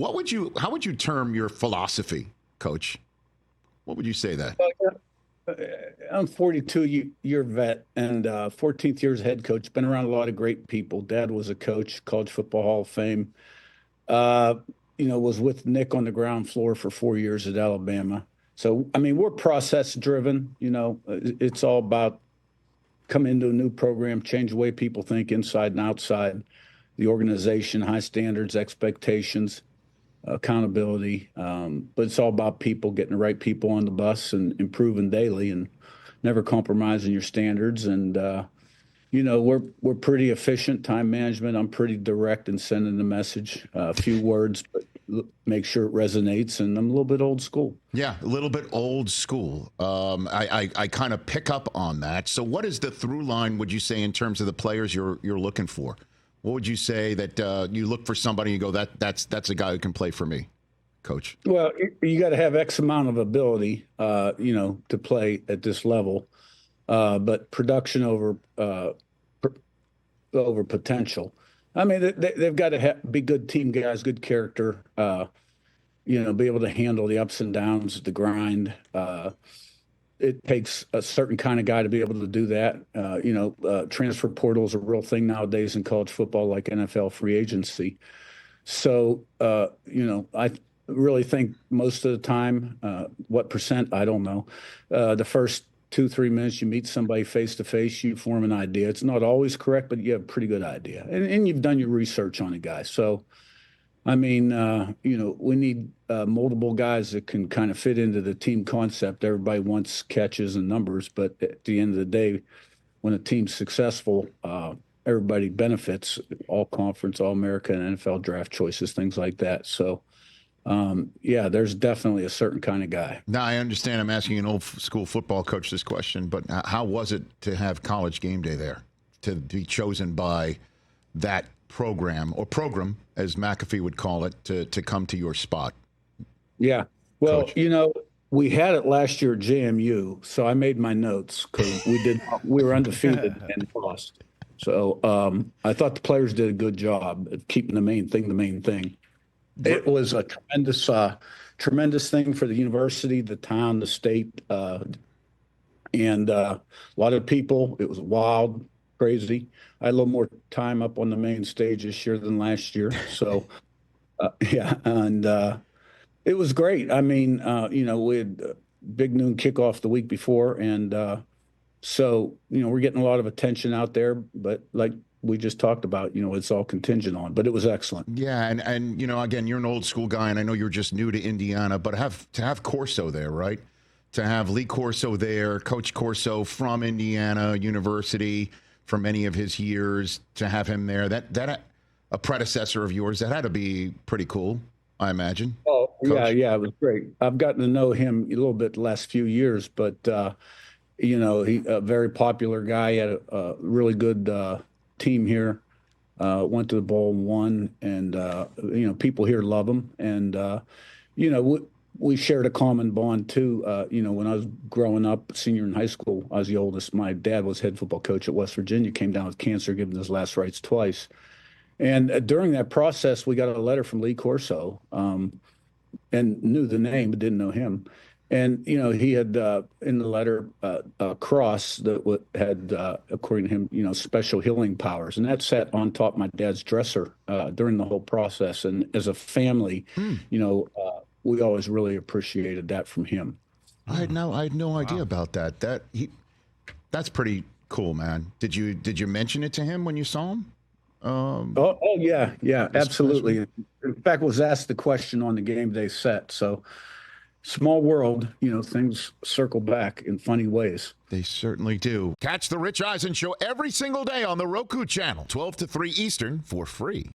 How would you term your philosophy, Coach? What would you say that? I'm 42-year vet and 14th year as head coach. Been around a lot of great people. Dad was a coach, College Football Hall of Fame. Was with Nick on the ground floor for 4 years at Alabama. So, I mean, we're process driven. It's all about come into a new program, change the way people think inside and outside the organization, high standards, expectations, accountability. But it's all about people, getting the right people on the bus and improving daily and never compromising your standards. And, we're pretty efficient, time management. I'm pretty direct in sending the message, a few words, but make sure it resonates. And I'm a little bit old school. Yeah, a little bit old school. I kind of pick up on that. So what is the through line, would you say, in terms of the players you're looking for? What would you say that you look for somebody and you go, that's a guy who can play for me, Coach? Well, you got to have X amount of ability, to play at this level. But production over potential. I mean, they've got to be good team guys, good character. Be able to handle the ups and downs, the grind. It takes a certain kind of guy to be able to do that. Transfer portal is a real thing nowadays in college football, like NFL free agency. So, I really think most of the time, what percent, I don't know. The first 2-3 minutes, you meet somebody face to face, you form an idea. It's not always correct, but you have a pretty good idea. And you've done your research on a guy. So, I mean, we need multiple guys that can kind of fit into the team concept. Everybody wants catches and numbers, but at the end of the day, when a team's successful, everybody benefits, all conference, all America, and NFL draft choices, things like that. So, there's definitely a certain kind of guy. Now, I understand I'm asking an old school football coach this question, but how was it to have College Game Day there, to be chosen by that program, as McAfee would call it, to come to your spot? Yeah. Well, Coach. We had it last year at JMU, so I made my notes because we were undefeated and lost. So I thought the players did a good job of keeping the main thing. It was a tremendous thing for the university, the town, the state, and a lot of people. It was wild, crazy. I had a little more time up on the main stage this year than last year. So, and it was great. I mean, we had big noon kickoff the week before, and so, we're getting a lot of attention out there, but like we just talked about, it's all contingent on, but it was excellent. Yeah. And again, you're an old school guy and I know you're just new to Indiana, but to have Corso there, right? To have Lee Corso there, Coach Corso from Indiana University for many of his years, to have him there, that a predecessor of yours, that had to be pretty cool, I imagine. Oh, Coach. yeah, it was great. I've gotten to know him a little bit the last few years, but, he a very popular guy, had a really good team here, went to the bowl and won, and people here love him. And we shared a common bond too. When I was growing up, senior in high school, I was the oldest. My dad was head football coach at West Virginia, came down with cancer, given his last rites twice. And during that process, we got a letter from Lee Corso, and knew the name but didn't know him. And, he had in the letter a cross that had, according to him, special healing powers. And that sat on top of my dad's dresser during the whole process. And as a family, we always really appreciated that from him. I had no idea about that. That's pretty cool, man. Did you mention it to him when you saw him? Yeah, absolutely. In fact, was asked the question on the game day set. So, small world, things circle back in funny ways. They certainly do. Catch the Rich Eisen Show every single day on the Roku Channel, 12 to 3 Eastern, for free.